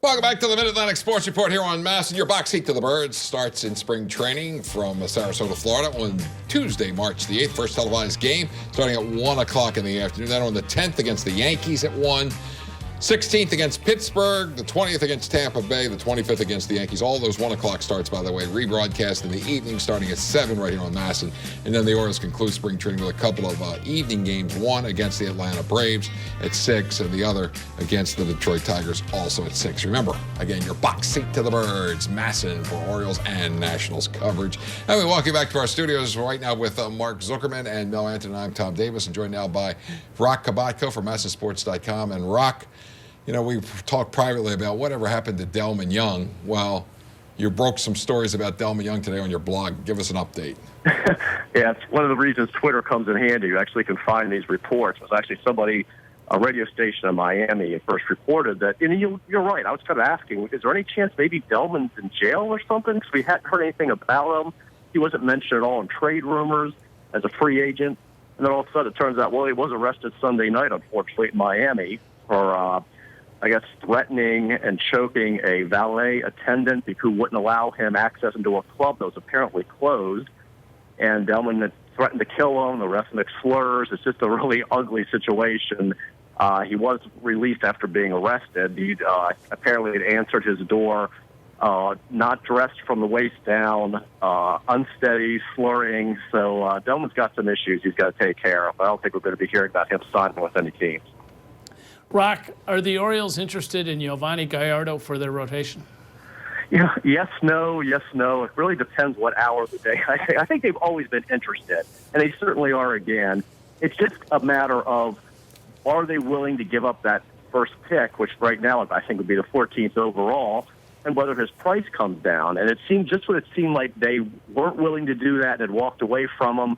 Welcome back to the Mid-Atlantic Sports Report here on MASN. Your box seat to the Birds starts in spring training from Sarasota, Florida on Tuesday, March the 8th. First televised game starting at 1 o'clock in the afternoon. Then on the 10th against the Yankees at 1. 16th against Pittsburgh, the 20th against Tampa Bay, the 25th against the Yankees. All those 1 o'clock starts, by the way, rebroadcast in the evening starting at 7 right here on MASN. And then the Orioles conclude spring training with a couple of evening games, one against the Atlanta Braves at 6 and the other against the Detroit Tigers also at 6. Remember, again, your box seat to the Birds, MASN for Orioles and Nationals coverage. And we walk you back to our studios right now with Mark Zuckerman and Mel Anton. I'm Tom Davis, and joined now by Roch Kubatko from MASNsports.com. And Roch, you know, we've talked privately about whatever happened to Delmon Young. Well, you broke some stories about Delmon Young today on your blog. Give us an update. Yeah, it's one of the reasons Twitter comes in handy. You actually can find these reports. It was actually somebody, a radio station in Miami, first reported that. And you're right. I was kind of asking, is there any chance maybe Delmon's in jail or something? Because we hadn't heard anything about him. He wasn't mentioned at all in trade rumors as a free agent. And then all of a sudden it turns out, well, he was arrested Sunday night, unfortunately, in Miami for I guess, threatening and choking a valet attendant who wouldn't allow him access into a club that was apparently closed. And Delmon threatened to kill him. The rest mixed slurs. It's just a really ugly situation. He was released after being arrested. He apparently had answered his door, not dressed from the waist down, unsteady, slurring. So Delmon's got some issues he's got to take care of. I don't think we're going to be hearing about him signing with any teams. Roch, are the Orioles interested in Yovani Gallardo for their rotation? Yeah, yes, no. It really depends what hour of the day. I think they've always been interested, and they certainly are again. It's just a matter of, are they willing to give up that first pick, which right now I think would be the 14th overall, and whether his price comes down. And it seemed just what it seemed like they weren't willing to do that and had walked away from him.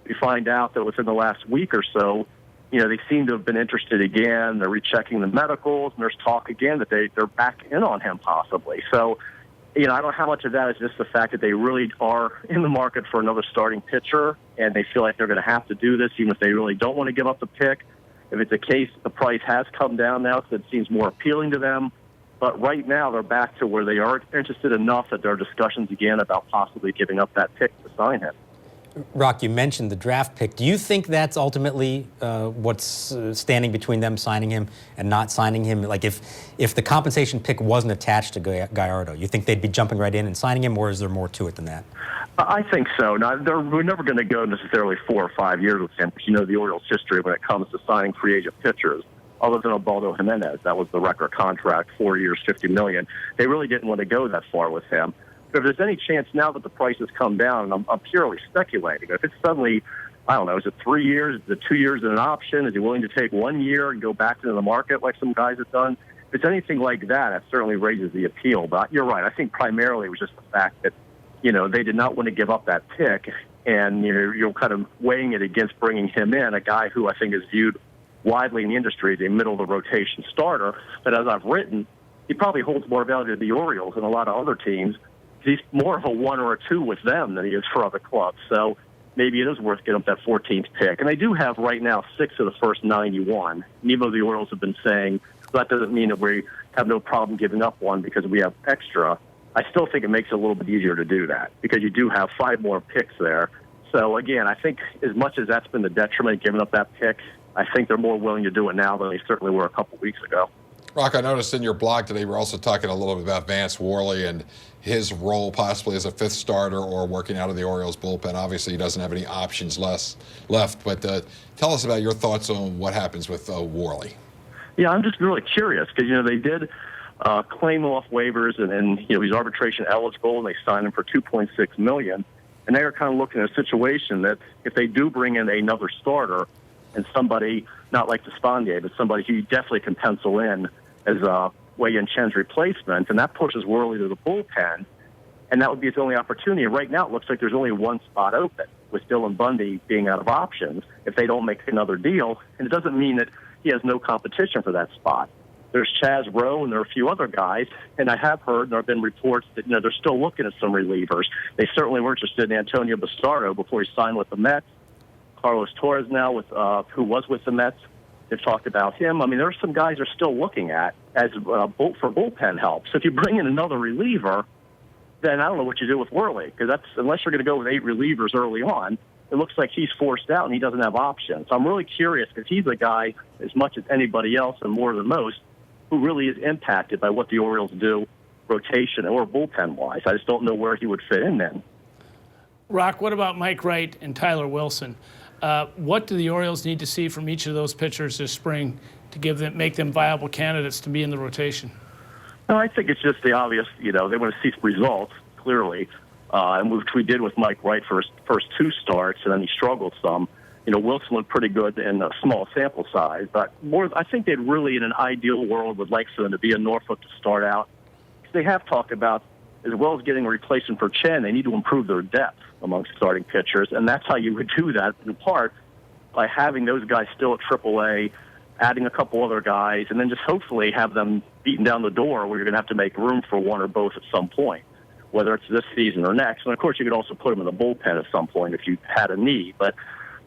We find out that within the last week or so, you know, they seem to have been interested again. They're rechecking the medicals, and there's talk again that they're back in on him possibly. So, you know, I don't know how much of that is just the fact that they really are in the market for another starting pitcher, and they feel like they're going to have to do this even if they really don't want to give up the pick. If it's a case the price has come down now, so it seems more appealing to them. But right now they're back to where they are interested enough that there are discussions again about possibly giving up that pick to sign him. Roch, you mentioned the draft pick. Do you think that's ultimately what's standing between them signing him and not signing him? Like if the compensation pick wasn't attached to Gallardo, you think they'd be jumping right in and signing him, or is there more to it than that? I think so. Now, we're never going to go necessarily 4 or 5 years with him, because you know the Orioles' history when it comes to signing free agent pitchers. Other than Ubaldo Jimenez, that was the record contract, 4 years, $50 million. They really didn't want to go that far with him. But if there's any chance now that the prices come down, and I'm purely speculating, if it's suddenly, I don't know, is it 3 years, is it 2 years and an option? Is he willing to take 1 year and go back into the market like some guys have done? If it's anything like that, it certainly raises the appeal. But you're right. I think primarily it was just the fact that, you know, they did not want to give up that pick, and you're kind of weighing it against bringing him in, a guy who I think is viewed widely in the industry as a middle-of-the-rotation starter. But as I've written, he probably holds more value to the Orioles and a lot of other teams. He's more of a 1 or a 2 with them than he is for other clubs. So maybe it is worth getting up that 14th pick. And they do have right now 6 of the first 91. And even though the Orioles have been saying that doesn't mean that we have no problem giving up one because we have extra, I still think it makes it a little bit easier to do that because you do have 5 more picks there. So, again, I think as much as that's been the detriment giving up that pick, I think they're more willing to do it now than they certainly were a couple weeks ago. Roch, I noticed in your blog today we're also talking a little bit about Vance Worley and his role possibly as a 5th starter or working out of the Orioles bullpen. Obviously, he doesn't have any options left, but tell us about your thoughts on what happens with Worley. Yeah, I'm just really curious because, you know, they did claim him off waivers and, you know, he's arbitration eligible, and they signed him for $2.6 million. And they are kind of looking at a situation that if they do bring in another starter and somebody, not like Despondier, but somebody who you definitely can pencil in as Wei-Yin Chen's replacement, and that pushes Worley to the bullpen, and that would be his only opportunity. Right now it looks like there's only one spot open, with Dylan Bundy being out of options if they don't make another deal, and it doesn't mean that he has no competition for that spot. There's Chaz Rowe, and there are a few other guys, and I have heard, and there have been reports that, you know, they're still looking at some relievers. They certainly were interested in Antonio Bastardo before he signed with the Mets. Carlos Torres now, who was with the Mets. They've talked about him. I mean, there are some guys they're still looking at as for bullpen help. So if you bring in another reliever, then I don't know what you do with Worley, because that's, unless you're going to go with 8 relievers early on, it looks like he's forced out and he doesn't have options. So I'm really curious, because he's a guy, as much as anybody else and more than most, who really is impacted by what the Orioles do rotation or bullpen-wise. I just don't know where he would fit in then. Roch, what about Mike Wright and Tyler Wilson? What do the Orioles need to see from each of those pitchers this spring to make them viable candidates to be in the rotation? No, I think it's just the obvious, they want to see results, clearly, and which we did with Mike Wright for his first 2 starts, and then he struggled some. Wilson looked pretty good in a small sample size, but I think they'd really, in an ideal world, would like for them to be in Norfolk to start out. They have talked about, as well as getting a replacement for Chen, they need to improve their depth amongst starting pitchers, and that's how you would do that, in part, by having those guys still at AAA, adding a couple other guys, and then just hopefully have them beaten down the door where you're going to have to make room for one or both at some point, whether it's this season or next. And, of course, you could also put them in the bullpen at some point if you had a need. But,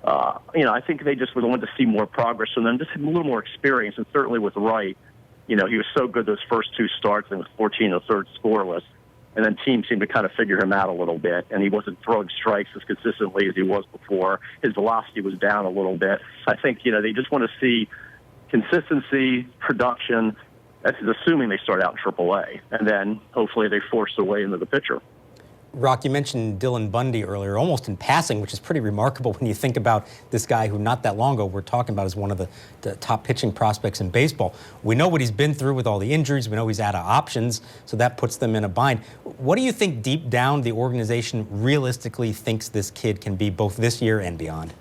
I think they just would want to see more progress from them, just a little more experience, and certainly with Wright. He was so good those first 2 starts and was 14 1/3 scoreless. And then teams seemed to kind of figure him out a little bit, and he wasn't throwing strikes as consistently as he was before. His velocity was down a little bit. I think, they just want to see consistency, production. That's assuming they start out in AAA, and then hopefully they force their way into the pitcher. Roch, you mentioned Dylan Bundy earlier, almost in passing, which is pretty remarkable when you think about this guy who not that long ago we're talking about as one of the top pitching prospects in baseball. We know what he's been through with all the injuries. We know he's out of options, so that puts them in a bind. What do you think deep down the organization realistically thinks this kid can be both this year and beyond?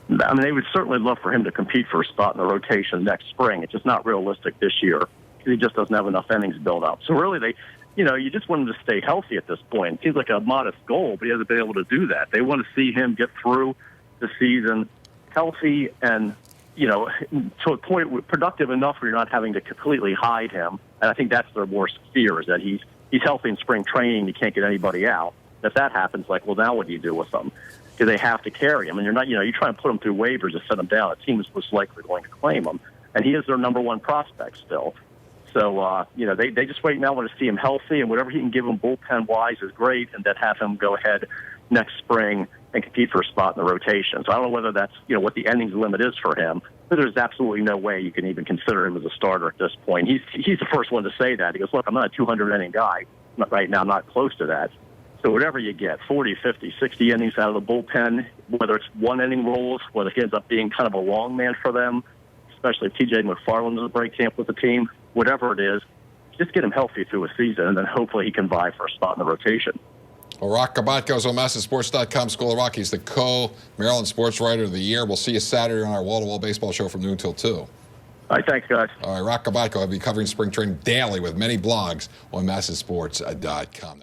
I mean, they would certainly love for him to compete for a spot in the rotation next spring. It's just not realistic this year because he just doesn't have enough innings built up. So really, you just want him to stay healthy at this point. It seems like a modest goal, but he hasn't been able to do that. They want to see him get through the season healthy and, to a point productive enough where you're not having to completely hide him. And I think that's their worst fear, is that he's healthy in spring training, you can't get anybody out. If that happens, well, now what do you do with him? Do they have to carry him? And you're not, you try and put him through waivers to set him down. A team is most likely going to claim him. And he is their number 1 prospect still. So, they just right now want to see him healthy, and whatever he can give him bullpen-wise is great, and then have him go ahead next spring and compete for a spot in the rotation. So I don't know whether that's, what the innings limit is for him, but there's absolutely no way you can even consider him as a starter at this point. He's the first one to say that. He goes, look, I'm not a 200-inning guy. Right now, I'm not close to that. So whatever you get, 40, 50, 60 innings out of the bullpen, whether it's 1-inning roles, whether he ends up being kind of a long man for them, especially if T.J. McFarland does a break camp with the team, whatever it is, just get him healthy through a season, and then hopefully he can vie for a spot in the rotation. Well, Roch Kubatko is on MASNsports.com, School of Rock. He's the co-Maryland Sports Writer of the Year. We'll see you Saturday on our wall-to-wall baseball show from noon till 2. All right, thanks, guys. All right, Roch Kubatko will be covering spring training daily with many blogs on MASNsports.com.